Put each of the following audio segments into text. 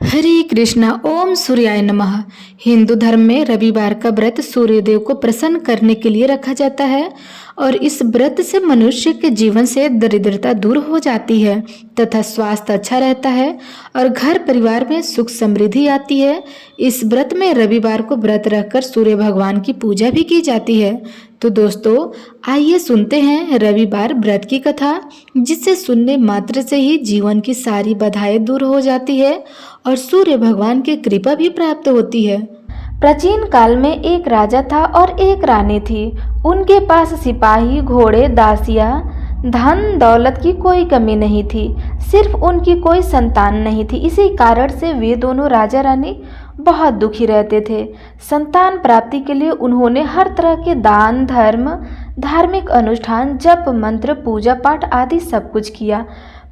हरे कृष्णा। ओम सूर्याय नमः। हिंदू धर्म में रविवार का व्रत सूर्यदेव को प्रसन्न करने के लिए रखा जाता है और इस व्रत से मनुष्य के जीवन से दरिद्रता दूर हो जाती है तथा स्वास्थ्य अच्छा रहता है और घर परिवार में सुख समृद्धि आती है। इस व्रत में रविवार को व्रत रखकर सूर्य भगवान की पूजा भी की जाती है। तो दोस्तों, आइए सुनते हैं रविवार व्रत की कथा, जिसे सुनने मात्र से ही जीवन की सारी बाधाएं दूर हो जाती है और सूर्य भगवान की कृपा भी प्राप्त होती है। प्राचीन काल में एक राजा था और एक रानी थी। उनके पास सिपाही, घोड़े, दासियां, धन दौलत की कोई कमी नहीं थी। सिर्फ उनकी कोई संतान नहीं थी। इसी कारण से वे दोनों राजा रानी बहुत दुखी रहते थे। संतान प्राप्ति के लिए उन्होंने हर तरह के दान, धर्म, धार्मिक अनुष्ठान, जप, मंत्र, पूजा पाठ आदि सब कुछ किया,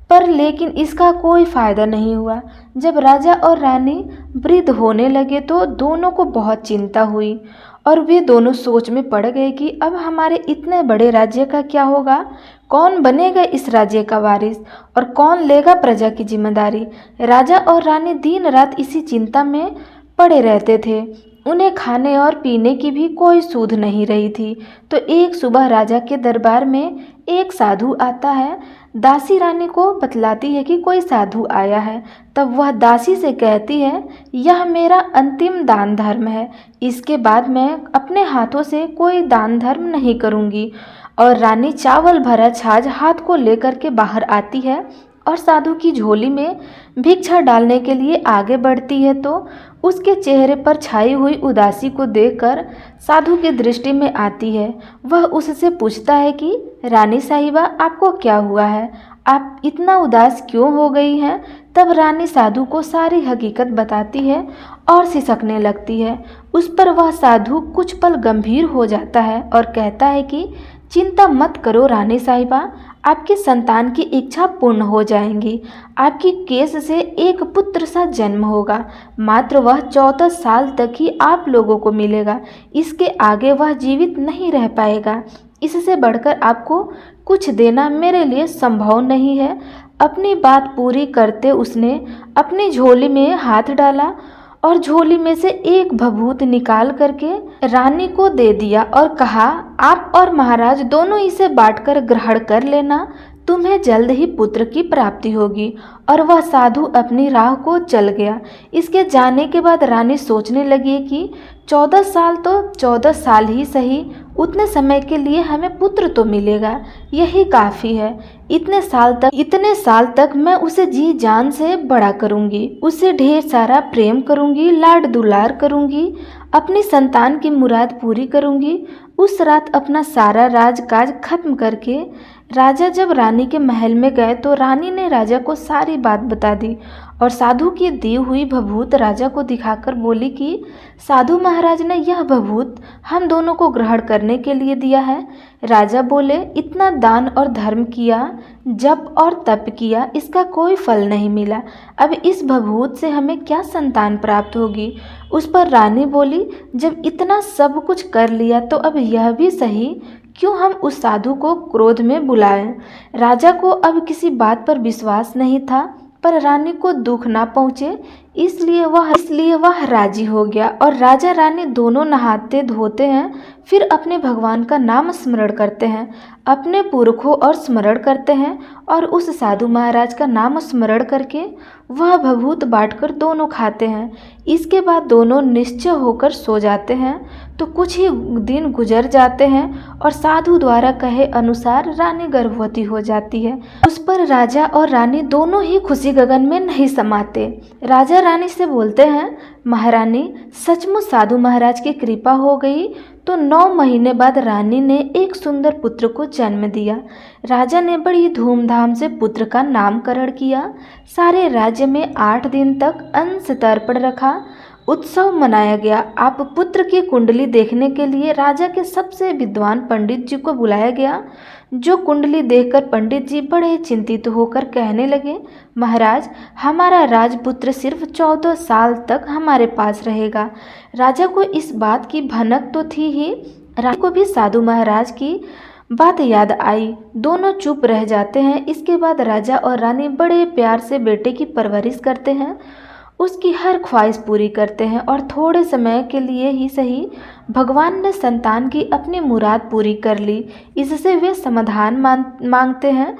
पर लेकिन इसका कोई फायदा नहीं हुआ। जब राजा और रानी वृद्ध होने लगे तो दोनों को बहुत चिंता हुई और वे दोनों सोच में पड़ गए कि अब हमारे इतने बड़े राज्य का क्या होगा, कौन बनेगा इस राज्य का वारिस और कौन लेगा प्रजा की जिम्मेदारी। राजा और रानी दिन रात इसी चिंता में पड़े रहते थे। उन्हें खाने और पीने की भी कोई सूध नहीं रही थी। तो एक सुबह राजा के दरबार में एक साधु आता है। दासी रानी को बतलाती है कि कोई साधु आया है। तब वह दासी से कहती है, यह मेरा अंतिम दान धर्म है, इसके बाद मैं अपने हाथों से कोई दान धर्म नहीं करूँगी। और रानी चावल भरा छाछ हाथ को लेकर के बाहर आती है और साधु की झोली में भिक्षा डालने के लिए आगे बढ़ती है तो उसके चेहरे पर छाई हुई उदासी को देखकर साधु की दृष्टि में आती है। वह उससे पूछता है कि रानी साहिबा, आपको क्या हुआ है, आप इतना उदास क्यों हो गई हैं। तब रानी साधु को सारी हकीकत बताती है और सिसकने लगती है। उस पर वह साधु कुछ पल गंभीर हो जाता है और कहता है कि चिंता मत करो रानी साहिबा, आपकी संतान की इच्छा पूर्ण हो जाएंगी। आपकी केस से एक पुत्र सा जन्म होगा, मात्र वह 14 साल तक ही आप लोगों को मिलेगा। इसके आगे वह जीवित नहीं रह पाएगा। इससे बढ़कर आपको कुछ देना मेरे लिए संभव नहीं है। अपनी बात पूरी करते उसने अपनी झोली में हाथ डाला और झोली में से एक भभूत निकाल करके रानी को दे दिया और कहा, आप और महाराज दोनों इसे बांटकर ग्रहण कर लेना, तुम्हें जल्द ही पुत्र की प्राप्ति होगी। और वह साधु अपनी राह को चल गया। इसके जाने के बाद रानी सोचने लगी कि 14 साल तो 14 साल ही सही, उतने समय के लिए हमें पुत्र तो मिलेगा, यही काफ़ी है। इतने साल तक मैं उसे जी जान से बड़ा करूँगी, उसे ढेर सारा प्रेम करूँगी, लाड दुलार करूँगी, अपनी संतान की मुराद पूरी करूँगी। उस रात अपना सारा राजकाज खत्म करके राजा जब रानी के महल में गए तो रानी ने राजा को सारी बात बता दी और साधु की दी हुई भभूत राजा को दिखाकर बोली कि साधु महाराज ने यह भभूत हम दोनों को ग्रहण करने के लिए दिया है। राजा बोले, इतना दान और धर्म किया, जप और तप किया, इसका कोई फल नहीं मिला। अब इस भभूत से हमें क्या संतान प्राप्त होगी। उस पर रानी बोली, जब इतना सब कुछ कर लिया तो अब यह भी सही, क्यों हम उस साधु को क्रोध में बुलाएं। राजा को अब किसी बात पर विश्वास नहीं था, पर रानी को दुख ना पहुँचे इसलिए वह राजी हो गया। और राजा रानी दोनों नहाते धोते हैं, फिर अपने भगवान का नाम स्मरण करते हैं, अपने पुरखों और स्मरण करते हैं और उस साधु महाराज का नाम स्मरण करके वह भभूत बांटकर दोनों खाते हैं। इसके बाद दोनों निश्चय होकर सो जाते हैं। तो कुछ ही दिन गुजर जाते हैं और साधु द्वारा कहे अनुसार रानी गर्भवती हो जाती है। उस पर राजा और रानी दोनों ही खुशी गगन में नहीं समाते। राजा रानी से बोलते हैं, महारानी, सचमुच साधु महाराज की कृपा हो गई। तो 9 महीने बाद रानी ने एक सुंदर पुत्र को जन्म दिया। राजा ने बड़ी धूमधाम से पुत्र का नामकरण किया। सारे राज्य में 8 दिन तक अंश तर्पण रखा, उत्सव मनाया गया। आप पुत्र की कुंडली देखने के लिए राजा के सबसे विद्वान पंडित जी को बुलाया गया। जो कुंडली देखकर पंडित जी बड़े चिंतित होकर कहने लगे, महाराज, हमारा राजपुत्र सिर्फ 14 साल तक हमारे पास रहेगा। राजा को इस बात की भनक तो थी ही, रानी को भी साधु महाराज की बात याद आई। दोनों चुप रह जाते हैं। इसके बाद राजा और रानी बड़े प्यार से बेटे की परवरिश करते हैं उसकी हर ख्वाहिश पूरी करते हैं और थोड़े समय के लिए ही सही भगवान ने संतान की अपनी मुराद पूरी कर ली। इससे वे समाधान मांगते हैं।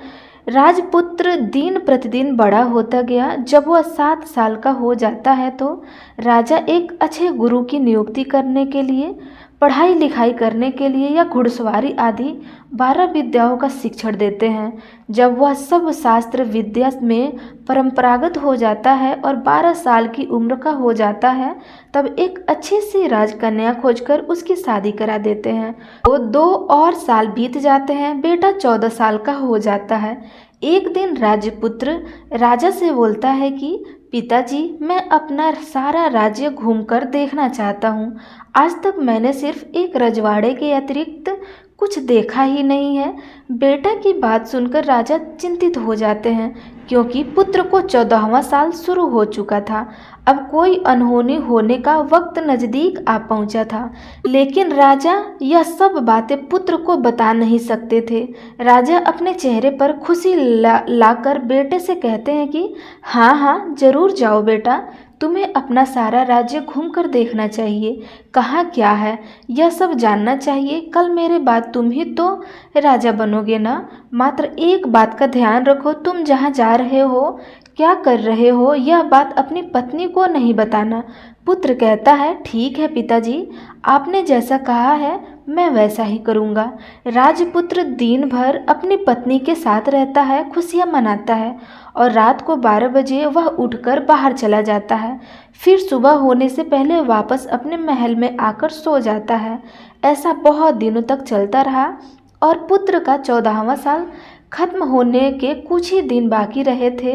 राजपुत्र दिन प्रतिदिन बड़ा होता गया। जब वह 7 साल का हो जाता है तो राजा एक अच्छे गुरु की नियुक्ति करने के लिए, पढ़ाई लिखाई करने के लिए या घुड़सवारी आदि 12 विद्याओं का शिक्षण देते हैं। जब वह सब शास्त्र विद्या में परंपरागत हो जाता है और 12 साल की उम्र का हो जाता है, तब एक अच्छी सी राजकन्या खोजकर उसकी शादी करा देते हैं। तो 2 और साल बीत जाते हैं। बेटा 14 साल का हो जाता है। एक दिन राजपुत्र राजा से बोलता है कि पिताजी, मैं अपना सारा राज्य घूमकर देखना चाहता हूँ। आज तक मैंने सिर्फ एक रजवाड़े के अतिरिक्त कुछ देखा ही नहीं है। बेटा की बात सुनकर राजा चिंतित हो जाते हैं, क्योंकि पुत्र को 14वां साल शुरू हो चुका था। अब कोई अनहोनी होने का वक्त नज़दीक आ पहुंचा था, लेकिन राजा यह सब बातें पुत्र को बता नहीं सकते थे। राजा अपने चेहरे पर खुशी लाकर बेटे से कहते हैं कि हाँ, जरूर जाओ बेटा, तुम्हें अपना सारा राज्य घूमकर देखना चाहिए। कहाँ क्या है यह सब जानना चाहिए। कल मेरे बाद तुम ही तो राजा बनोगे ना। मात्र एक बात का ध्यान रखो, तुम जहाँ जा रहे हो, क्या कर रहे हो, यह बात अपनी पत्नी को नहीं बताना। पुत्र कहता है, ठीक है पिताजी, आपने जैसा कहा है मैं वैसा ही करूँगा। राजपुत्र दिन भर अपनी पत्नी के साथ रहता है, खुशियाँ मनाता है और रात को 12 बजे वह उठकर बाहर चला जाता है। फिर सुबह होने से पहले वापस अपने महल में आकर सो जाता है। ऐसा बहुत दिनों तक चलता रहा और पुत्र का 14वां साल खत्म होने के कुछ ही दिन बाकी रहे थे।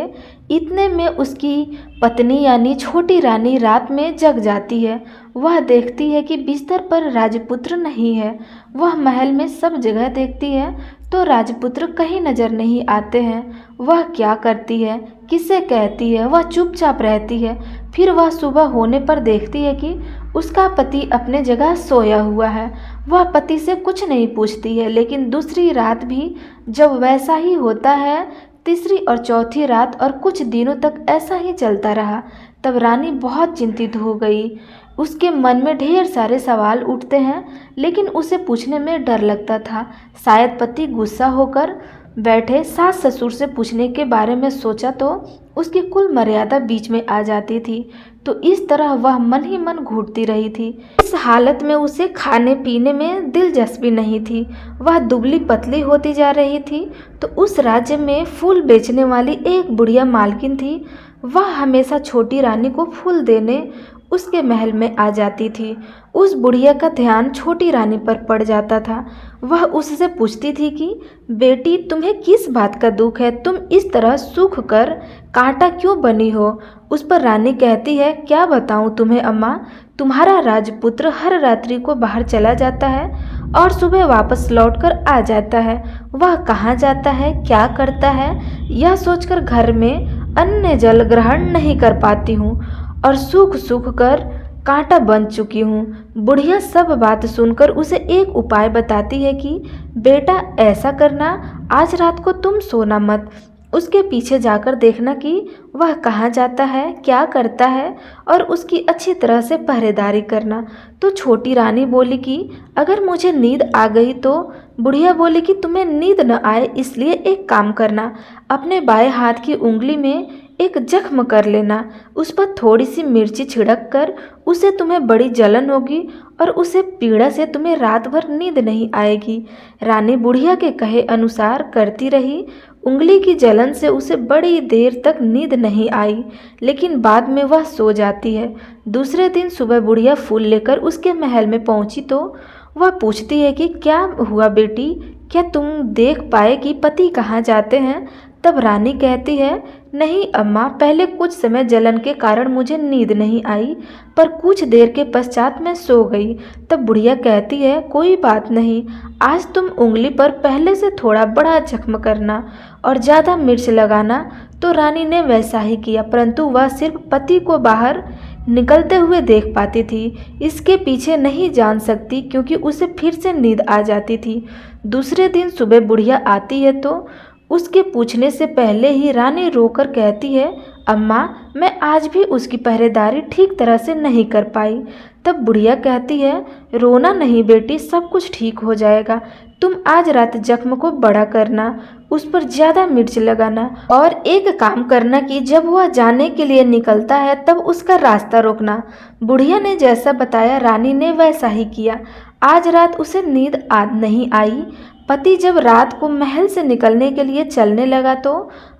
इतने में उसकी पत्नी यानी छोटी रानी रात में जग जाती है। वह देखती है कि बिस्तर पर राजपुत्र नहीं है। वह महल में सब जगह देखती है तो राजपुत्र कहीं नजर नहीं आते हैं। वह क्या करती है, किसे कहती है, वह चुपचाप रहती है। फिर वह सुबह होने पर देखती है कि उसका पति अपने जगह सोया हुआ है। वह पति से कुछ नहीं पूछती है, लेकिन दूसरी रात भी जब वैसा ही होता है, तीसरी और चौथी रात और कुछ दिनों तक ऐसा ही चलता रहा। तब रानी बहुत चिंतित हो गई। उसके मन में ढेर सारे सवाल उठते हैं, लेकिन उसे पूछने में डर लगता था। शायद पति गुस्सा होकर बैठे सास ससुर से पूछने के बारे में सोचा तो उसकी कुल मर्यादा बीच में आ जाती थी। तो इस तरह वह मन ही मन घूटती रही थी। इस हालत में उसे खाने पीने में दिलचस्पी नहीं थी। वह दुबली पतली होती जा रही थी। तो उस राज्य में फूल बेचने वाली एक बुढ़िया मालकिन थी। वह हमेशा छोटी रानी को फूल देने उसके महल में आ जाती थी। उस बुढ़िया का ध्यान छोटी रानी पर पड़ जाता था। वह उससे पूछती थी कि बेटी, तुम्हें किस बात का दुख है? तुम इस तरह सूख कर कांटा क्यों बनी हो? उस पर रानी कहती है, क्या बताऊं तुम्हें अम्मा, तुम्हारा राजपुत्र हर रात्रि को बाहर चला जाता है और सुबह वापस लौटकर आ जाता है। वह कहाँ जाता है, क्या करता है, यह सोचकर घर में अन्न जल ग्रहण नहीं कर पाती हूँ और सूख सूख कर कांटा बन चुकी हूँ। बुढ़िया सब बात सुनकर उसे एक उपाय बताती है कि बेटा ऐसा करना, आज रात को तुम सोना मत, उसके पीछे जाकर देखना कि वह कहाँ जाता है, क्या करता है और उसकी अच्छी तरह से पहरेदारी करना। तो छोटी रानी बोली कि अगर मुझे नींद आ गई तो? बुढ़िया बोली कि तुम्हें नींद न आए इसलिए एक काम करना, अपने बाएं हाथ की उंगली में एक जख्म कर लेना, उस पर थोड़ी सी मिर्ची छिड़क कर, उसे तुम्हें बड़ी जलन होगी और उसे पीड़ा से तुम्हें रात भर नींद नहीं आएगी। रानी बुढ़िया के कहे अनुसार करती रही। उंगली की जलन से उसे बड़ी देर तक नींद नहीं आई, लेकिन बाद में वह सो जाती है। दूसरे दिन सुबह बुढ़िया फूल लेकर उसके महल में पहुंची तो वह पूछती है कि क्या हुआ बेटी, क्या तुम देख पाए कि पति कहाँ जाते हैं? तब रानी कहती है, नहीं अम्मा, पहले कुछ समय जलन के कारण मुझे नींद नहीं आई, पर कुछ देर के पश्चात मैं सो गई। तब बुढ़िया कहती है, कोई बात नहीं, आज तुम उंगली पर पहले से थोड़ा बड़ा जख्म करना और ज़्यादा मिर्च लगाना। तो रानी ने वैसा ही किया, परंतु वह सिर्फ पति को बाहर निकलते हुए देख पाती थी, इसके पीछे नहीं जान सकती, क्योंकि उसे फिर से नींद आ जाती थी। दूसरे दिन सुबह बुढ़िया आती है तो उसके पूछने से पहले ही रानी रोकर कहती है, अम्मा, मैं आज भी उसकी पहरेदारी ठीक तरह से नहीं कर पाई। तब बुढ़िया कहती है, रोना नहीं बेटी, सब कुछ ठीक हो जाएगा। तुम आज रात जख्म को बड़ा करना, उस पर ज़्यादा मिर्च लगाना और एक काम करना कि जब वह जाने के लिए निकलता है तब उसका रास्ता रोकना। बुढ़िया ने जैसा बताया रानी ने वैसा ही किया। आज रात उसे नींद नहीं आई। पति जब रात को महल से निकलने के लिए चलने लगा तो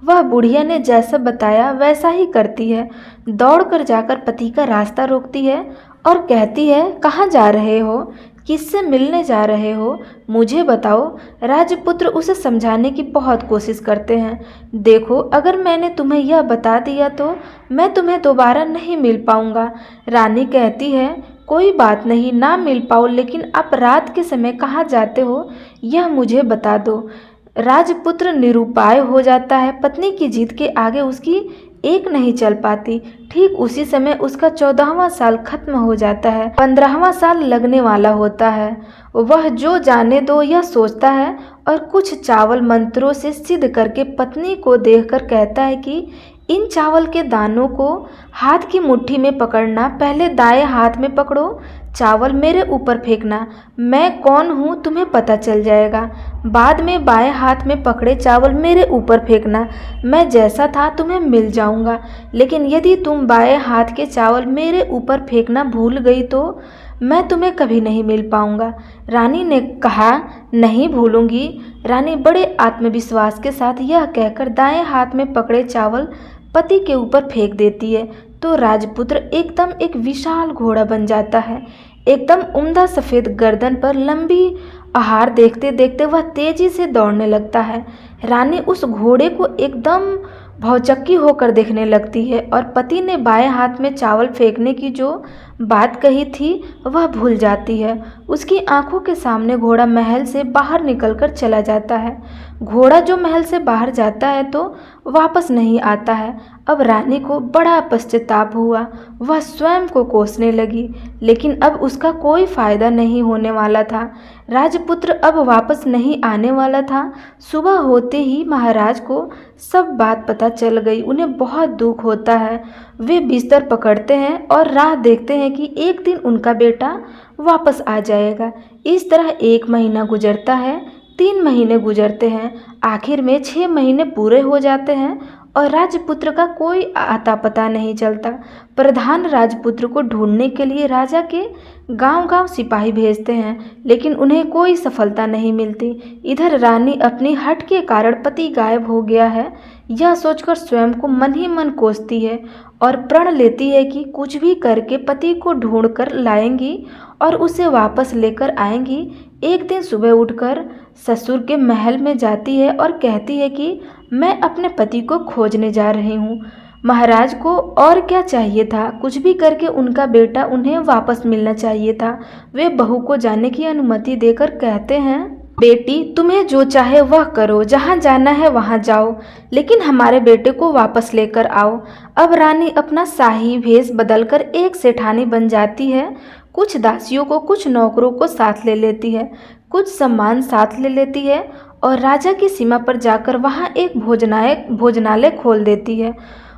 वह बुढ़िया ने जैसा बताया वैसा ही करती है। दौड़कर जाकर पति का रास्ता रोकती है और कहती है, कहाँ जा रहे हो, किससे मिलने जा रहे हो, मुझे बताओ। राजपुत्र उसे समझाने की बहुत कोशिश करते हैं। देखो, अगर मैंने तुम्हें यह बता दिया तो मैं तुम्हें दोबारा नहीं मिल पाऊंगा। रानी कहती है, कोई बात नहीं, ना मिल पाओ, लेकिन आप रात के समय कहाँ जाते हो यह मुझे बता दो। राजपुत्र निरुपाय हो जाता है। पत्नी की जिद के आगे उसकी एक नहीं चल पाती। ठीक उसी समय उसका 14वां साल खत्म हो जाता है। 15वां साल लगने वाला होता है। वह जो जाने दो यह सोचता है और कुछ चावल मंत्रों से सिद्ध करके पत्नी को देखकर कहता है कि इन चावल के दानों को हाथ की मुट्ठी में पकड़ना, पहले दाएं हाथ में पकड़ो, चावल मेरे ऊपर फेंकना, मैं कौन हूँ तुम्हें पता चल जाएगा। बाद में बाएं हाथ में पकड़े चावल मेरे ऊपर फेंकना, मैं जैसा था तुम्हें मिल जाऊंगा। लेकिन यदि तुम बाएं हाथ के चावल मेरे ऊपर फेंकना भूल गई तो मैं तुम्हें कभी नहीं मिल पाऊंगा। रानी ने कहा, नहीं भूलूंगी। रानी बड़े आत्मविश्वास के साथ यह कहकर दाएं हाथ में पकड़े चावल पति के ऊपर फेंक देती है तो राजपुत्र एकदम एक विशाल घोड़ा बन जाता है। एकदम उम्दा सफ़ेद गर्दन पर लंबी आहार देखते देखते वह तेजी से दौड़ने लगता है। रानी उस घोड़े को एकदम भौचक्की होकर देखने लगती है और पति ने बाएं हाथ में चावल फेंकने की जो बात कही थी वह भूल जाती है। उसकी आंखों के सामने घोड़ा महल से बाहर निकलकर चला जाता है। घोड़ा जो महल से बाहर जाता है तो वापस नहीं आता है। अब रानी को बड़ा पश्चाताप हुआ। वह स्वयं को कोसने लगी, लेकिन अब उसका कोई फायदा नहीं होने वाला था। राजपुत्र अब वापस नहीं आने वाला था। सुबह होते ही महाराज को सब बात पता चल गई। उन्हें बहुत दुख होता है। वे बिस्तर पकड़ते हैं और राह देखते हैं कि एक दिन उनका बेटा वापस आ जाएगा। इस तरह 1 महीना गुजरता है, 3 महीने गुजरते हैं, आखिर में 6 महीने पूरे हो जाते हैं और राजपुत्र का कोई आता पता नहीं चलता। प्रधान राजपुत्र को ढूंढने के लिए राजा के गांव-गांव सिपाही भेजते हैं, लेकिन उन्हें कोई सफलता नहीं मिलती। इधर रानी अपनी हठ के कारण पति गायब हो गया है यह सोचकर स्वयं को मन ही मन कोसती है और प्रण लेती है कि कुछ भी करके पति को ढूंढ कर लाएंगी और उसे वापस लेकर आएंगी। एक दिन सुबह उठकर ससुर के महल में जाती है और कहती है कि मैं अपने पति को खोजने जा रही हूँ। महाराज को और क्या चाहिए था, कुछ भी करके उनका बेटा उन्हें वापस मिलना चाहिए था। वे बहू को जाने की अनुमति देकर कहते हैं, बेटी तुम्हें जो चाहे वह करो, जहाँ जाना है वहाँ जाओ, लेकिन हमारे बेटे को वापस लेकर आओ। अब रानी अपना शाही भेष बदलकर एक सेठानी बन जाती है। कुछ दासियों को, कुछ नौकरों को साथ ले लेती है, कुछ सामान साथ ले लेती है और राजा की सीमा पर जाकर वहाँ एक भोजनालय खोल देती है।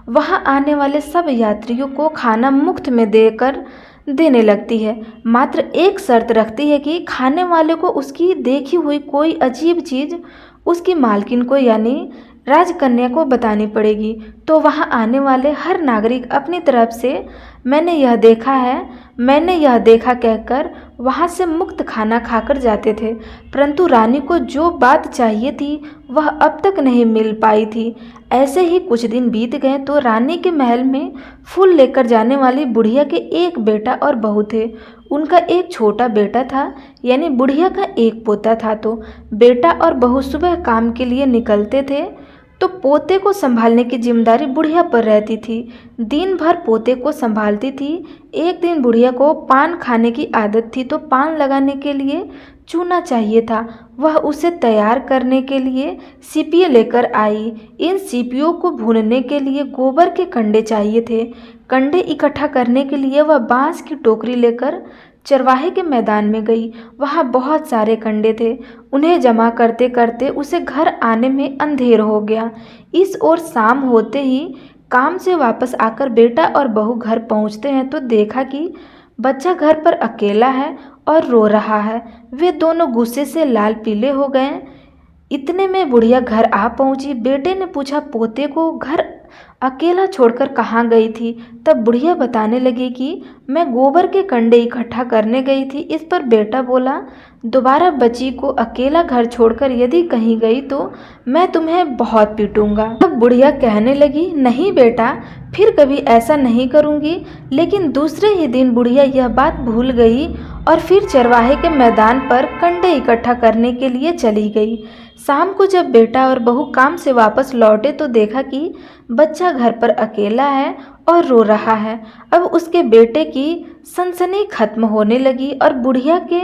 वहाँ आने वाले सब यात्रियों को खाना मुफ्त में देने लगती है। मात्र एक शर्त रखती है कि खाने वाले को उसकी देखी हुई कोई अजीब चीज़ उसकी मालकिन को यानी राजकन्या को बतानी पड़ेगी। तो वहाँ आने वाले हर नागरिक अपनी तरफ से मैंने यह देखा कहकर वहाँ से मुफ्त खाना खाकर जाते थे। परंतु रानी को जो बात चाहिए थी वह अब तक नहीं मिल पाई थी। ऐसे ही कुछ दिन बीत गए तो रानी के महल में फूल लेकर जाने वाली बुढ़िया के एक बेटा और बहू थे। उनका एक छोटा बेटा था, यानी बुढ़िया का एक पोता था। तो बेटा और बहू सुबह काम के लिए निकलते थे तो पोते को संभालने की जिम्मेदारी बुढ़िया पर रहती थी। दिन भर पोते को संभालती थी। एक दिन बुढ़िया को पान खाने की आदत थी तो पान लगाने के लिए चूना चाहिए था। वह उसे तैयार करने के लिए सीपियाँ लेकर आई। इन सीपियों को भूनने के लिए गोबर के कंडे चाहिए थे। कंडे इकट्ठा करने के लिए वह बांस की टोकरी लेकर चरवाहे के मैदान में गई। वहाँ बहुत सारे कंडे थे। उन्हें जमा करते करते उसे घर आने में अंधेर हो गया। इस ओर शाम होते ही काम से वापस आकर बेटा और बहू घर पहुंचते हैं तो देखा कि बच्चा घर पर अकेला है और रो रहा है। वे दोनों गुस्से से लाल पीले हो गए। इतने में बुढ़िया घर आ पहुंची। बेटे ने पूछा, पोते को घर अकेला छोड़कर कहाँ गई थी? तब बुढ़िया बताने लगी कि मैं गोबर के कंडे इकट्ठा करने गई थी। इस पर बेटा बोला, दोबारा बच्ची को अकेला घर छोड़कर यदि कहीं गई तो मैं तुम्हें बहुत पीटूंगा। तब बुढ़िया कहने लगी, नहीं बेटा, फिर कभी ऐसा नहीं करूंगी। लेकिन दूसरे ही दिन बुढ़िया यह बात भूल गई और फिर चरवाहे के मैदान पर कंडे इकट्ठा करने के लिए चली गई। शाम को जब बेटा और बहू काम से वापस लौटे तो देखा कि बच्चा घर पर अकेला है और रो रहा है। अब उसके बेटे की सनसनी खत्म होने लगी और बुढ़िया के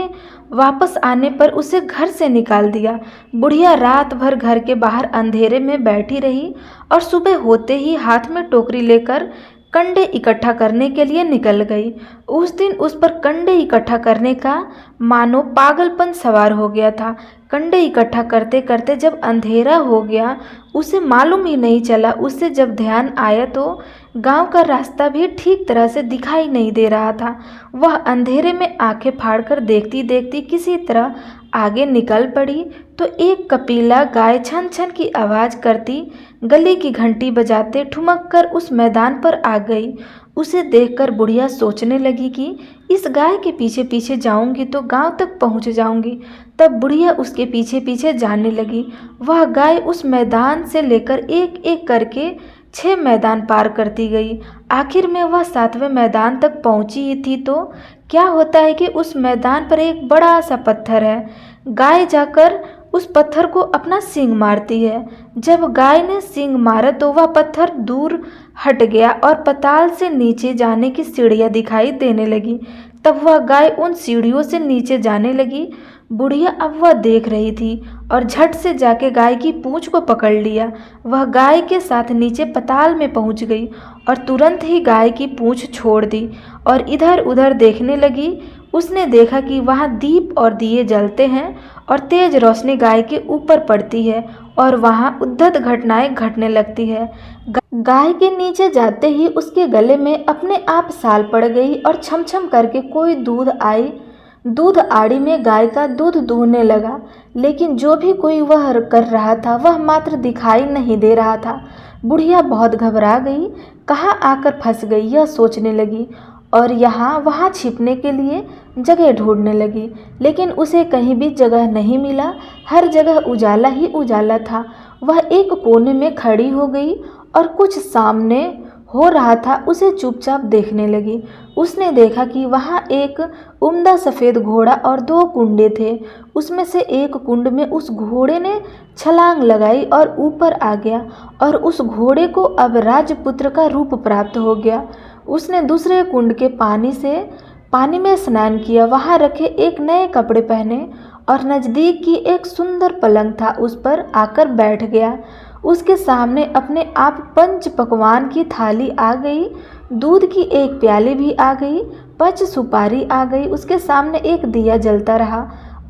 वापस आने पर उसे घर से निकाल दिया। बुढ़िया रात भर घर के बाहर अंधेरे में बैठी रही और सुबह होते ही हाथ में टोकरी लेकर कंडे इकट्ठा करने के लिए निकल गई। उस दिन उस पर कंडे इकट्ठा करने का मानो पागलपन सवार हो गया था। कंडे इकट्ठा करते करते जब अंधेरा हो गया उसे मालूम ही नहीं चला। उससे जब ध्यान आया तो गांव का रास्ता भी ठीक तरह से दिखाई नहीं दे रहा था। वह अंधेरे में आंखें फाड़कर देखती देखती किसी तरह आगे निकल पड़ी तो एक कपिला गाय छन छन की आवाज़ करती गली की घंटी बजाते ठुमक कर उस मैदान पर आ गई। उसे देखकर बुढ़िया सोचने लगी कि इस गाय के पीछे पीछे जाऊंगी तो गांव तक पहुंच जाऊंगी। तब बुढ़िया उसके पीछे पीछे जाने लगी। वह गाय उस मैदान से लेकर एक एक करके 6 मैदान पार करती गई। आखिर में वह 7वें मैदान तक पहुंची ही थी तो क्या होता है कि उस मैदान पर एक बड़ा सा पत्थर है। गाय जाकर उस पत्थर को अपना सींग मारती है। जब गाय ने सींग मारा तो वह पत्थर दूर हट गया और पाताल से नीचे जाने की सीढ़ियाँ दिखाई देने लगी। तब वह गाय उन सीढ़ियों से नीचे जाने लगी। बुढ़िया अब वह देख रही थी और झट से जाके गाय की पूंछ को पकड़ लिया। वह गाय के साथ नीचे पाताल में पहुंच गई और तुरंत ही गाय की पूंछ छोड़ दी और इधर उधर देखने लगी। उसने देखा कि वहाँ दीप और दिए जलते हैं और तेज रोशनी गाय के ऊपर पड़ती है और वहाँ उद्धत घटनाएं घटने लगती है। गाय के नीचे जाते ही उसके गले में अपने आप साल पड़ गई और छम छम करके कोई दूध आड़ी में गाय का दूध दूहने लगा। लेकिन जो भी कोई वह कर रहा था वह मात्र दिखाई नहीं दे रहा था। बुढ़िया बहुत घबरा गई, कहाँ आकर फंस गई यह सोचने लगी और यहाँ वहाँ छिपने के लिए जगह ढूंढने लगी। लेकिन उसे कहीं भी जगह नहीं मिला। हर जगह उजाला ही उजाला था। वह एक कोने में खड़ी हो गई और कुछ सामने हो रहा था उसे चुपचाप देखने लगी। उसने देखा कि वहाँ एक उम्दा सफ़ेद घोड़ा और 2 कुंडे थे। उसमें से एक कुंड में उस घोड़े ने छलांग लगाई और ऊपर आ गया और उस घोड़े को अब राजपुत्र का रूप प्राप्त हो गया। उसने दूसरे कुंड के पानी में स्नान किया। वहाँ रखे एक नए कपड़े पहने और नज़दीक की एक सुंदर पलंग था उस पर आकर बैठ गया। उसके सामने अपने आप 5 पकवान की थाली आ गई, दूध की एक प्याली भी आ गई, 5 सुपारी आ गई। उसके सामने एक दिया जलता रहा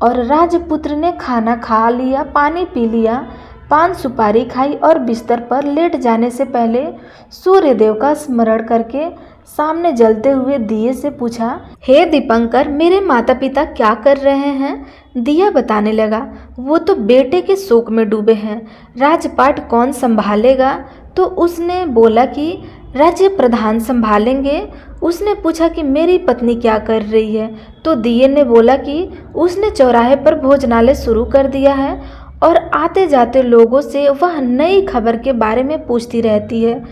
और राजपुत्र ने खाना खा लिया, पानी पी लिया, 5 सुपारी खाई और बिस्तर पर लेट जाने से पहले सूर्यदेव का स्मरण करके सामने जलते हुए दिए से पूछा, हे दीपंकर, मेरे माता पिता क्या कर रहे हैं? दिया बताने लगा, वो तो बेटे के शोक में डूबे हैं, राजपाट कौन संभालेगा? तो उसने बोला कि राज्य प्रधान संभालेंगे। उसने पूछा कि मेरी पत्नी क्या कर रही है? तो दिए ने बोला कि उसने चौराहे पर भोजनालय शुरू कर दिया है और आते जाते लोगों से वह नई खबर के बारे में पूछती रहती है।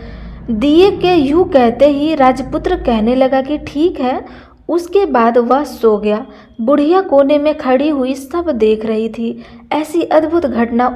दिए के यूं कहते ही राजपुत्र कहने लगा कि ठीक है। उसके बाद वह सो गया। बुढ़िया कोने में खड़ी हुई सब देख रही थी। ऐसी अद्भुत घटना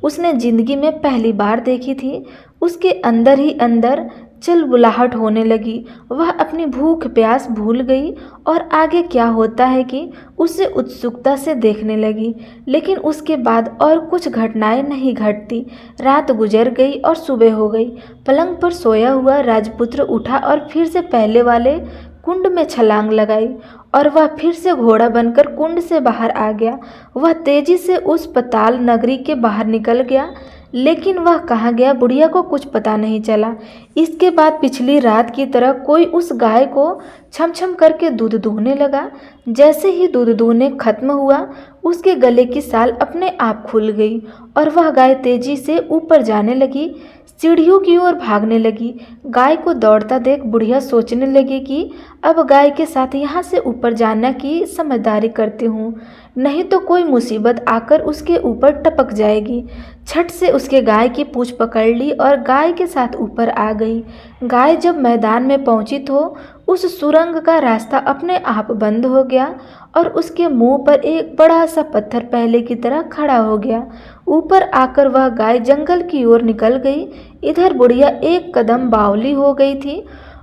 उसने जिंदगी में पहली बार देखी थी। उसके अंदर ही अंदर चिलबुलाहट होने लगी। वह अपनी भूख प्यास भूल गई और आगे क्या होता है कि उसे उत्सुकता से देखने लगी। लेकिन उसके बाद और कुछ घटनाएं नहीं घटती। रात गुजर गई और सुबह हो गई। पलंग पर सोया हुआ राजपुत्र उठा और फिर से पहले वाले कुंड में छलांग लगाई और वह फिर से घोड़ा बनकर कुंड से बाहर आ गया। वह तेजी से उस पाताल नगरी के बाहर निकल गया। लेकिन वह कहाँ गया बुढ़िया को कुछ पता नहीं चला। इसके बाद पिछली रात की तरह कोई उस गाय को छम छम करके दूध दूहने लगा। जैसे ही दूध दूहने खत्म हुआ, उसके गले की साल अपने आप खुल गई और वह गाय तेजी से ऊपर जाने लगी, सीढ़ियों की ओर भागने लगी। गाय को दौड़ता देख बुढ़िया सोचने लगी कि अब गाय के साथ यहाँ से ऊपर जाना की समझदारी करती हूँ, नहीं तो कोई मुसीबत आकर उसके ऊपर टपक जाएगी। झट से उसके गाय की पूंछ पकड़ ली और गाय के साथ ऊपर आ गई। गाय जब मैदान में पहुंची तो उस सुरंग का रास्ता अपने आप बंद हो गया और उसके मुंह पर एक बड़ा सा पत्थर पहले की तरह खड़ा हो गया। ऊपर आकर वह गाय जंगल की ओर निकल गई। इधर बुढ़िया एक कदम बावली हो गई थी।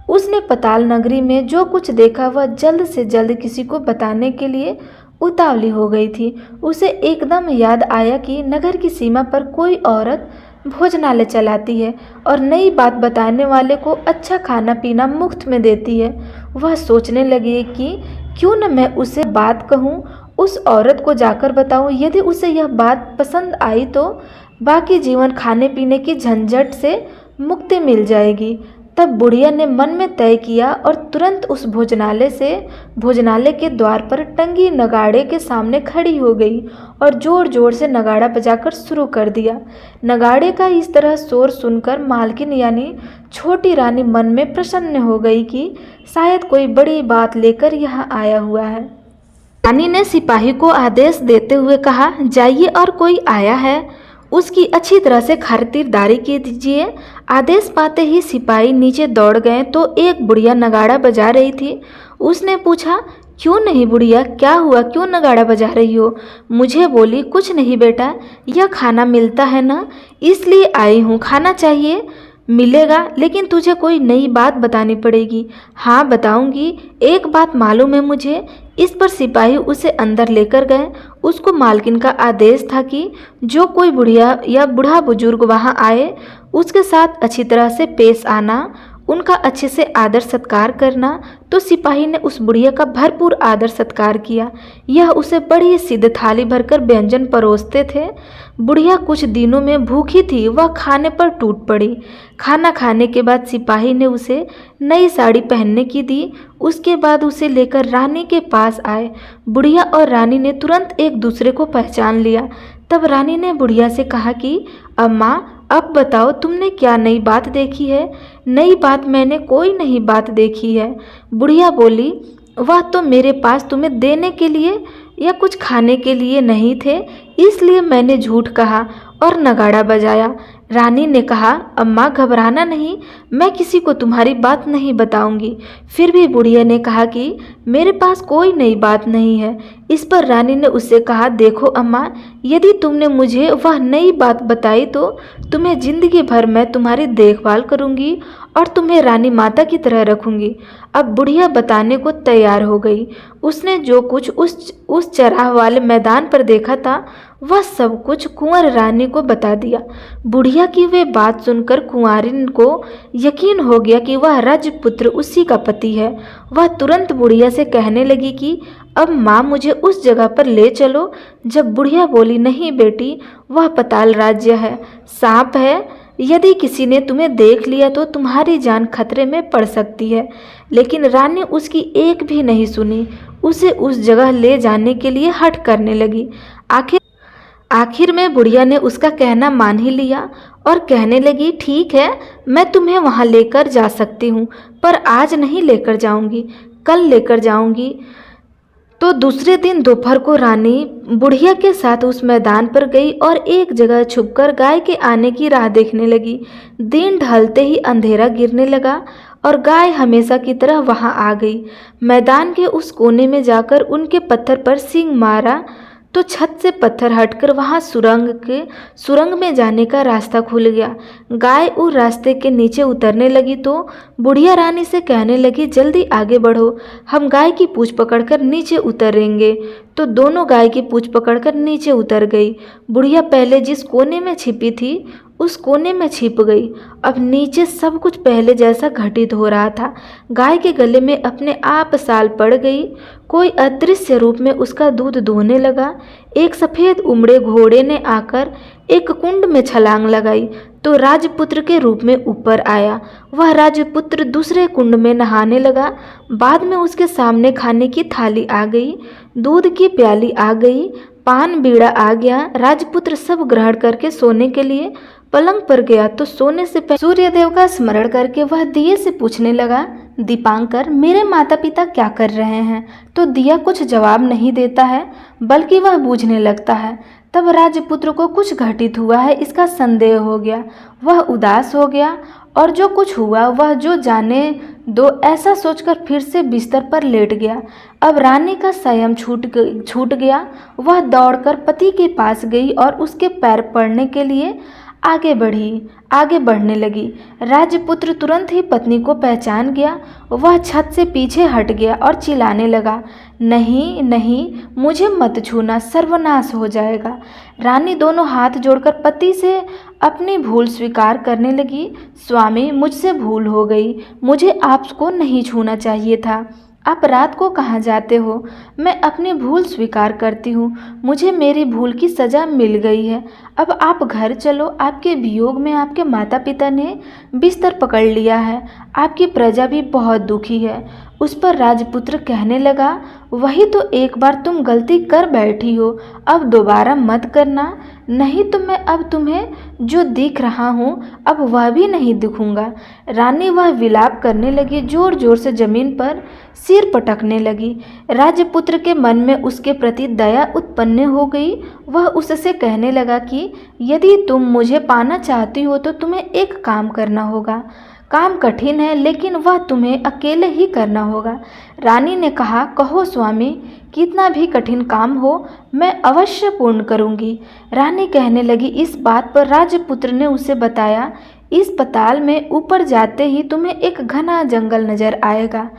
उसने पताल नगरी में जो कुछ देखा वह जल्द से जल्द किसी को बताने के लिए उतावली हो गई थी। उसे एकदम याद आया कि नगर की सीमा पर कोई औरत भोजनालय चलाती है और नई बात बताने वाले को अच्छा खाना पीना मुफ्त में देती है। वह सोचने लगी कि क्यों न मैं उसे बात कहूँ, उस औरत को जाकर बताऊँ। यदि उसे यह बात पसंद आई तो बाकी जीवन खाने पीने की झंझट से मुक्ति मिल जाएगी। तब बुढ़िया ने मन में तय किया और तुरंत उस भोजनालय के द्वार पर टंगी नगाड़े के सामने खड़ी हो गई और जोर जोर से नगाड़ा बजाकर शुरू कर दिया। नगाड़े का इस तरह शोर सुनकर मालकिन यानी छोटी रानी मन में प्रसन्न हो गई कि शायद कोई बड़ी बात लेकर यहाँ आया हुआ है। रानी ने सिपाही को आदेश देते हुए कहा, जाइए और कोई आया है उसकी अच्छी तरह से खातिरदारी कीजिए। आदेश पाते ही सिपाही नीचे दौड़ गए तो एक बुढ़िया नगाड़ा बजा रही थी। उसने पूछा, क्यों नहीं बुढ़िया, क्या हुआ, क्यों नगाड़ा बजा रही हो? मुझे बोली, कुछ नहीं बेटा, यह खाना मिलता है ना, इसलिए आई हूँ। खाना चाहिए? मिलेगा, लेकिन तुझे कोई नई बात बतानी पड़ेगी। हाँ बताऊंगी, एक बात मालूम है मुझे। इस पर सिपाही उसे अंदर लेकर गए। उसको मालकिन का आदेश था कि जो कोई बुढ़िया या बूढ़ा बुजुर्ग वहाँ आए उसके साथ अच्छी तरह से पेश आना, उनका अच्छे से आदर सत्कार करना। तो सिपाही ने उस बुढ़िया का भरपूर आदर सत्कार किया। यह उसे बड़ी सिद्ध थाली भरकर व्यंजन परोसते थे। बुढ़िया कुछ दिनों में भूखी थी, वह खाने पर टूट पड़ी। खाना खाने के बाद सिपाही ने उसे नई साड़ी पहनने की दी। उसके बाद उसे लेकर रानी के पास आए। बुढ़िया और रानी ने तुरंत एक दूसरे को पहचान लिया। तब रानी ने बुढ़िया से कहा कि अम्मा, अब बताओ तुमने क्या नई बात देखी है? नई बात मैंने कोई नई बात देखी है। बुढ़िया बोली, वह तो मेरे पास तुम्हें देने के लिए या कुछ खाने के लिए नहीं थे, इसलिए मैंने झूठ कहा और नगाड़ा बजाया। रानी ने कहा, अम्मा घबराना नहीं, मैं किसी को तुम्हारी बात नहीं बताऊंगी। फिर भी बुढ़िया ने कहा कि मेरे पास कोई नई बात नहीं है। इस पर रानी ने उससे कहा, देखो अम्मा, यदि तुमने मुझे वह नई बात बताई तो तुम्हें जिंदगी भर मैं तुम्हारी देखभाल करूंगी और तुम्हें रानी माता की तरह रखूंगी। अब बुढ़िया बताने को तैयार हो गई। उसने जो कुछ उस चराह वाले मैदान पर देखा था वह सब कुछ कुंवर रानी को बता दिया। बुढ़िया की वे बात सुनकर कुंवारिन को यकीन हो गया कि वह राजपुत्र उसी का पति है। वह तुरंत बुढ़िया से कहने लगी कि अब माँ मुझे उस जगह पर ले चलो। जब बुढ़िया बोली, नहीं बेटी, वह पताल राज्य है, सांप है, यदि किसी ने तुम्हें देख लिया तो तुम्हारी जान खतरे में पड़ सकती है। लेकिन रानी उसकी एक भी नहीं सुनी, उसे उस जगह ले जाने के लिए हठ करने लगी। आखिर में बुढ़िया ने उसका कहना मान ही लिया और कहने लगी, ठीक है, मैं तुम्हें वहाँ लेकर जा सकती हूँ, पर आज नहीं लेकर जाऊँगी, कल लेकर जाऊँगी। तो दूसरे दिन दोपहर को रानी बुढ़िया के साथ उस मैदान पर गई और एक जगह छुपकर गाय के आने की राह देखने लगी। दिन ढलते ही अंधेरा गिरने लगा और गाय हमेशा की तरह वहां आ गई। मैदान के उस कोने में जाकर उनके पत्थर पर सींग मारा तो छत से पत्थर हटकर वहां सुरंग में जाने का रास्ता खुल गया। गाय उस रास्ते के नीचे उतरने लगी तो बुढ़िया रानी से कहने लगी, जल्दी आगे बढ़ो, हम गाय की पूंछ पकड़कर नीचे उतरेंगे। तो दोनों गाय की पूंछ पकड़कर नीचे उतर गई। बुढ़िया पहले जिस कोने में छिपी थी उस कोने में छिप गई। अब नीचे सब कुछ पहले जैसा घटित हो रहा था। गाय के गले में अपने आप साल पड़ गई। कोई अदृश्य रूप में उसका दूध दोहने लगा। एक सफ़ेद उमड़े घोड़े ने आकर एक कुंड में छलांग लगाई तो राजपुत्र के रूप में ऊपर आया। वह राजपुत्र दूसरे कुंड में नहाने लगा। बाद में उसके सामने खाने की थाली आ गई, दूध की प्याली आ गई, पान बीड़ा आ गया। राजपुत्र सब ग्रहण करके सोने के लिए पलंग पर गया तो सोने से पहले सूर्यदेव का स्मरण करके वह दिए से पूछने लगा, दीपांकर, मेरे माता पिता क्या कर रहे हैं? तो दिया कुछ जवाब नहीं देता है, बल्कि वह बूझने लगता है। तब राजपुत्र को कुछ घटित हुआ है इसका संदेह हो गया। वह उदास हो गया और जो कुछ हुआ वह जो जाने दो ऐसा सोचकर फिर से बिस्तर पर लेट गया। अब रानी का संयम छूट गया। वह दौड़कर पति के पास गई और उसके पैर पड़ने के लिए आगे बढ़ने लगी। राजपुत्र तुरंत ही पत्नी को पहचान गया। वह छत से पीछे हट गया और चिल्लाने लगा, नहीं नहीं, मुझे मत छूना, सर्वनाश हो जाएगा। रानी दोनों हाथ जोड़कर पति से अपनी भूल स्वीकार करने लगी। स्वामी, मुझसे भूल हो गई, मुझे आपको नहीं छूना चाहिए था। आप रात को कहाँ जाते हो? मैं अपनी भूल स्वीकार करती हूँ। मुझे मेरी भूल की सज़ा मिल गई है। अब आप घर चलो। आपके वियोग में आपके माता पिता ने बिस्तर पकड़ लिया है। आपकी प्रजा भी बहुत दुखी है। उस पर राजपुत्र कहने लगा, वही तो एक बार तुम गलती कर बैठी हो, अब दोबारा मत करना, नहीं तो मैं अब तुम्हें जो दिख रहा हूँ अब वह भी नहीं दिखूंगा। रानी वह विलाप करने लगी, जोर जोर से जमीन पर सिर पटकने लगी। राजपुत्र के मन में उसके प्रति दया उत्पन्न हो गई। वह उससे कहने लगा कि यदि तुम मुझे पाना चाहती हो तो तुम्हें एक काम करना होगा। काम कठिन है लेकिन वह तुम्हें अकेले ही करना होगा। रानी ने कहा, कहो स्वामी, कितना भी कठिन काम हो मैं अवश्य पूर्ण करूंगी। रानी कहने लगी, इस बात पर राजपुत्र ने उसे बताया, इस पताल में ऊपर जाते ही तुम्हें एक घना जंगल नजर आएगा।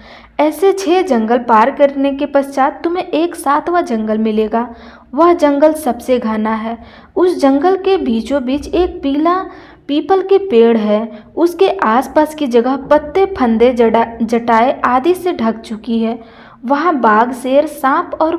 ऐसे 6 जंगल पार करने के पश्चात तुम्हें एक 7वां जंगल मिलेगा। वह जंगल सबसे घना है। उस जंगल के बीचों बीच एक पीपल के पेड़ है। उसके आसपास की जगह पत्ते, फंदे, जटाएं आदि से ढक चुकी है। वहाँ बाघ, शेर, सांप और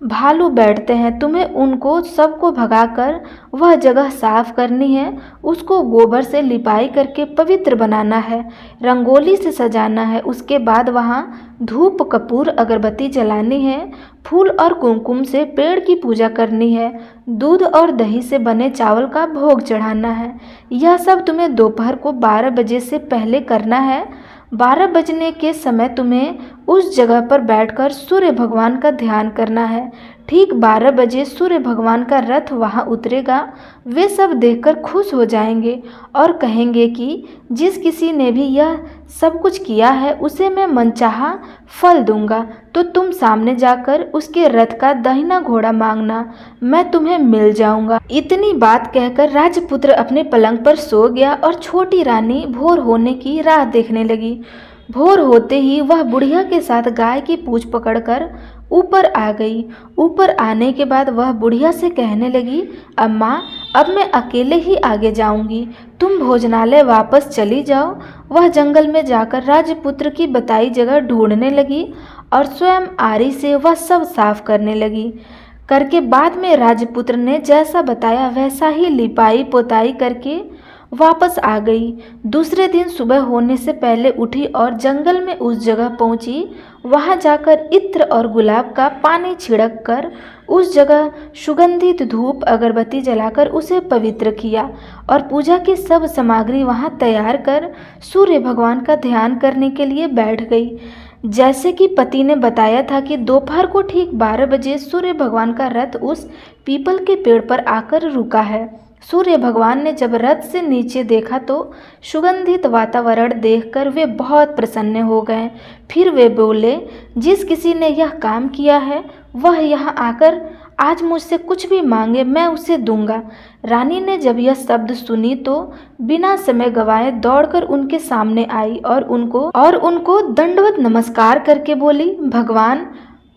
भालू बैठते हैं। तुम्हें उनको सबको भगाकर वह जगह साफ करनी है। उसको गोबर से लिपाई करके पवित्र बनाना है, रंगोली से सजाना है। उसके बाद वहाँ धूप, कपूर, अगरबत्ती जलानी है। फूल और कुमकुम से पेड़ की पूजा करनी है। दूध और दही से बने चावल का भोग चढ़ाना है। यह सब तुम्हें दोपहर को 12 बजे से पहले करना है। 12 बजने के समय तुम्हें उस जगह पर बैठकर सूर्य भगवान का ध्यान करना है। ठीक 12 बजे सूर्य भगवान का रथ वहाँ उतरेगा। वे सब देखकर खुश हो जाएंगे और कहेंगे कि जिस किसी ने भी यह सब कुछ किया है उसे मैं मनचाहा फल दूंगा। तो तुम सामने जाकर उसके रथ का दाहिना घोड़ा मांगना, मैं तुम्हें मिल जाऊंगा। इतनी बात कहकर राजपुत्र अपने पलंग पर सो गया और छोटी रानी भोर होने की राह देखने लगी। भोर होते ही वह बुढ़िया के साथ गाय की पूंछ पकड़कर ऊपर आ गई। ऊपर आने के बाद वह बुढ़िया से कहने लगी, अम्मा, अब मैं अकेले ही आगे जाऊंगी, तुम भोजनालय वापस चली जाओ। वह जंगल में जाकर राजपुत्र की बताई जगह ढूंढने लगी और स्वयं आरी से वह सब साफ करने लगी। करके बाद में राजपुत्र ने जैसा बताया वैसा ही लिपाई पोताई करके वापस आ गई। दूसरे दिन सुबह होने से पहले उठी और जंगल में उस जगह पहुंची। वहां जाकर इत्र और गुलाब का पानी छिड़क कर उस जगह सुगंधित धूप, अगरबत्ती जलाकर उसे पवित्र किया और पूजा की सब सामग्री वहां तैयार कर सूर्य भगवान का ध्यान करने के लिए बैठ गई। जैसे कि पति ने बताया था कि दोपहर को ठीक 12 बजे सूर्य भगवान का रथ उस पीपल के पेड़ पर आकर रुका है। सूर्य भगवान ने जब रथ से नीचे देखा तो सुगंधित वातावरण देखकर वे बहुत प्रसन्न हो गए। फिर वे बोले, जिस किसी ने यह काम किया है वह यहाँ आकर आज मुझसे कुछ भी मांगे मैं उसे दूंगा। रानी ने जब यह शब्द सुनी तो बिना समय गवाए दौड़कर उनके सामने आई और उनको दंडवत नमस्कार करके बोली, भगवान,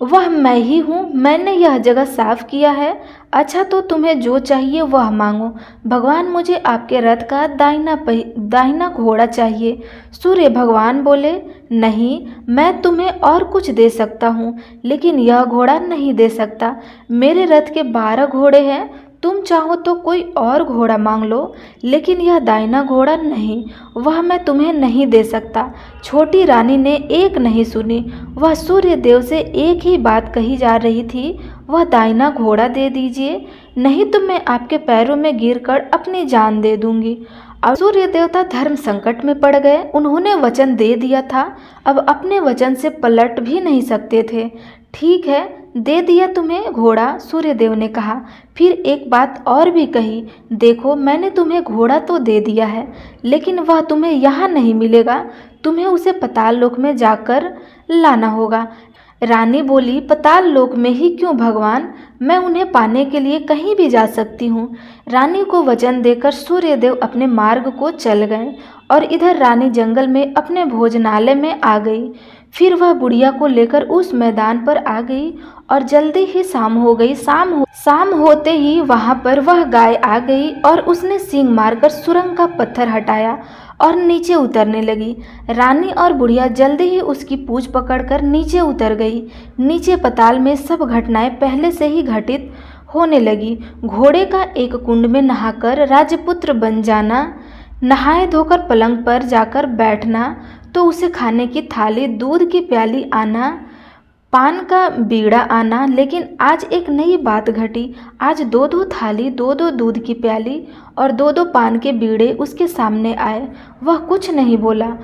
वह मैं ही हूँ, मैंने यह जगह साफ किया है। अच्छा, तो तुम्हें जो चाहिए वह मांगो। भगवान, मुझे आपके रथ का दाहिना घोड़ा चाहिए। सूर्य भगवान बोले, नहीं, मैं तुम्हें और कुछ दे सकता हूँ, लेकिन यह घोड़ा नहीं दे सकता। मेरे रथ के 12 घोड़े हैं, तुम चाहो तो कोई और घोड़ा मांग लो, लेकिन यह दाहिना घोड़ा नहीं, वह मैं तुम्हें नहीं दे सकता। छोटी रानी ने एक नहीं सुनी। वह सूर्य देव से एक ही बात कही जा रही थी, वह दाहिना घोड़ा दे दीजिए, नहीं तो मैं आपके पैरों में गिरकर अपनी जान दे दूंगी। अब सूर्य देवता धर्म संकट में पड़ गए। उन्होंने वचन दे दिया था, अब अपने वचन से पलट भी नहीं सकते थे। ठीक है, दे दिया तुम्हें घोड़ा, सूर्यदेव ने कहा। फिर एक बात और भी कही, देखो, मैंने तुम्हें घोड़ा तो दे दिया है, लेकिन वह तुम्हें यहाँ नहीं मिलेगा, तुम्हें उसे पाताल लोक में जाकर लाना होगा। रानी बोली, पाताल लोक में ही क्यों भगवान, मैं उन्हें पाने के लिए कहीं भी जा सकती हूँ। रानी को वचन देकर सूर्यदेव अपने मार्ग को चल गए और इधर रानी जंगल में अपने भोजनालय में आ गई। फिर वह बुढ़िया को लेकर उस मैदान पर आ गई और जल्दी ही शाम हो गई। शाम होते ही वहां पर वह गाय आ गई और उसने सींग मारकर सुरंग का पत्थर हटाया और नीचे उतरने लगी। रानी और बुढ़िया जल्दी ही उसकी पूंछ पकड़कर नीचे उतर गई। नीचे पाताल में सब घटनाएं पहले से ही घटित होने लगी। घोड़े का एक कुंड में नहाकर राजपुत्र बन जाना, नहाए धोकर पलंग पर जाकर बैठना, तो उसे खाने की थाली, दूध की प्याली आना, पान का बीड़ा आना। लेकिन आज एक नई बात घटी। आज 2-2 थाली, 2-2 दूध की प्याली और 2-2 पान के बीड़े उसके सामने आए। वह कुछ नहीं बोला।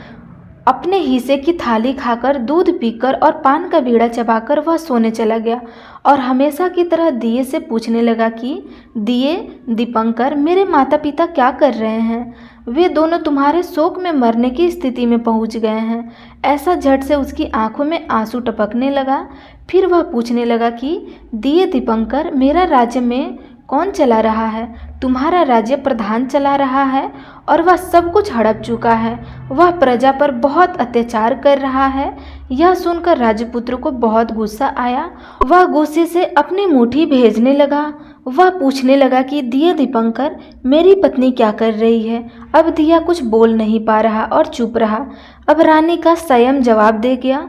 अपने हिस्से की थाली खाकर, दूध पीकर और पान का बीड़ा चबाकर वह सोने चला गया और हमेशा की तरह दिए से पूछने लगा कि दिए, दीपंकर, मेरे माता पिता क्या कर रहे हैं? वे दोनों तुम्हारे शोक में मरने की स्थिति में पहुंच गए हैं। ऐसा झट से उसकी आंखों में आंसू टपकने लगा। फिर वह पूछने लगा कि दिए, दीपंकर, मेरा राज्य में कौन चला रहा है? तुम्हारा राज्य प्रधान चला रहा है और वह सब कुछ हड़प चुका है। वह प्रजा पर बहुत अत्याचार कर रहा है। यह सुनकर राजपुत्र को बहुत गुस्सा आया। वह गुस्से से अपनी मुट्ठी भेजने लगा। वह पूछने लगा कि दिए, दीपंकर, मेरी पत्नी क्या कर रही है? अब दिया कुछ बोल नहीं पा रहा और चुप रहा। अब रानी का संयम जवाब दे गया।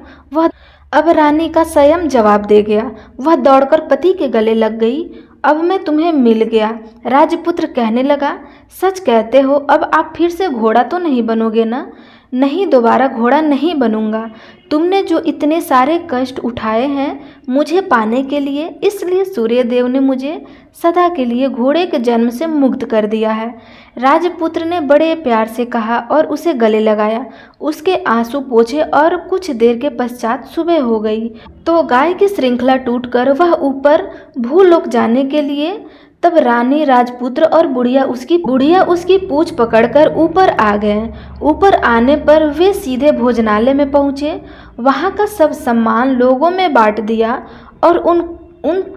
वह दौड़कर पति के गले लग गई। अब मैं तुम्हें मिल गया। राजपुत्र कहने लगा, सच कहते हो? अब आप फिर से घोड़ा तो नहीं बनोगे ना? नहीं, दोबारा घोड़ा नहीं बनूंगा। तुमने जो इतने सारे कष्ट उठाए हैं मुझे पाने के लिए, इसलिए सूर्यदेव ने मुझे सदा के लिए घोड़े के जन्म से मुक्त कर दिया है। राजपुत्र ने बड़े प्यार से कहा और उसे गले लगाया। उसके आंसू पोंछे और कुछ देर के पश्चात सुबह हो गई तो गाय की श्रृंखला टूटकर वह ऊपर भूलोक जाने के लिए। तब रानी, राजपुत्र और बुढ़िया उसकी पूंछ पकड़कर ऊपर आ गए। ऊपर आने पर वे सीधे भोजनालय में पहुंचे। वहां का सब सामान लोगों में बांट दिया और उन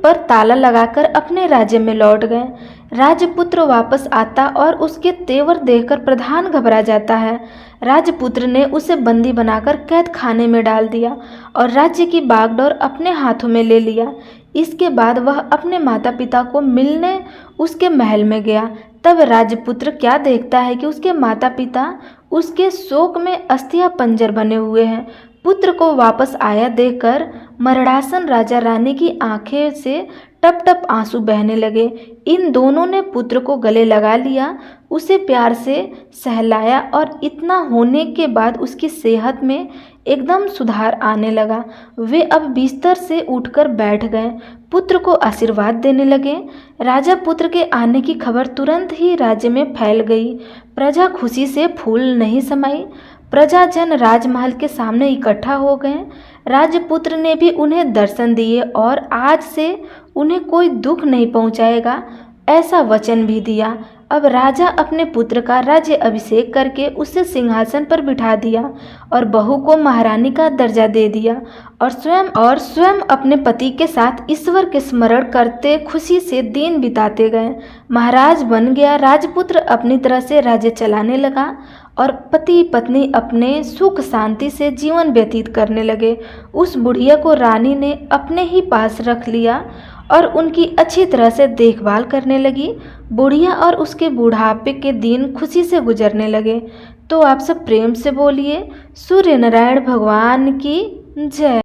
पर ताला लगाकर अपने राज्य में लौट गए। राजपुत्र वापस आता और उसके तेवर देखकर प्रधान घबरा जाता है। राजपुत्र ने उसे बंदी बनाकर कैद खाने में डाल दिया और राज्य की बागडोर अपने हाथों में ले लिया। इसके बाद वह अपने माता पिता को मिलने उसके महल में गया। तब राजपुत्र क्या देखता है कि उसके माता पिता उसके शोक में अस्थिया पंजर बने हुए हैं। पुत्र को वापस आया देखकर मरड़ासन राजा रानी की आंखें से टप टप आंसू बहने लगे। इन दोनों ने पुत्र को गले लगा लिया, उसे प्यार से सहलाया और इतना होने के बाद उसकी सेहत में एकदम सुधार आने लगा। वे अब बिस्तर से उठकर बैठ गए, पुत्र को आशीर्वाद देने लगे। राजा पुत्र के आने की खबर तुरंत ही राज्य में फैल गई। प्रजा खुशी से फूल नहीं समाई। प्रजाजन राजमहल के सामने इकट्ठा हो गए। राजपुत्र ने भी उन्हें दर्शन दिए और आज से उन्हें कोई दुख नहीं पहुंचाएगा, ऐसा वचन भी दिया। अब राजा अपने पुत्र का राज्य अभिषेक करके उसे सिंहासन पर बिठा दिया और बहू को महारानी का दर्जा दे दिया और स्वयं अपने पति के साथ ईश्वर के स्मरण करते खुशी से दिन बिताते गए। महाराज बन गया। राजपुत्र अपनी तरह से राज्य चलाने लगा और पति पत्नी अपने सुख शांति से जीवन व्यतीत करने लगे। उस बुढ़िया को रानी ने अपने ही पास रख लिया और उनकी अच्छी तरह से देखभाल करने लगी। बुढ़िया और उसके बुढ़ापे के दिन खुशी से गुजरने लगे। तो आप सब प्रेम से बोलिए सूर्य नारायण भगवान की जय।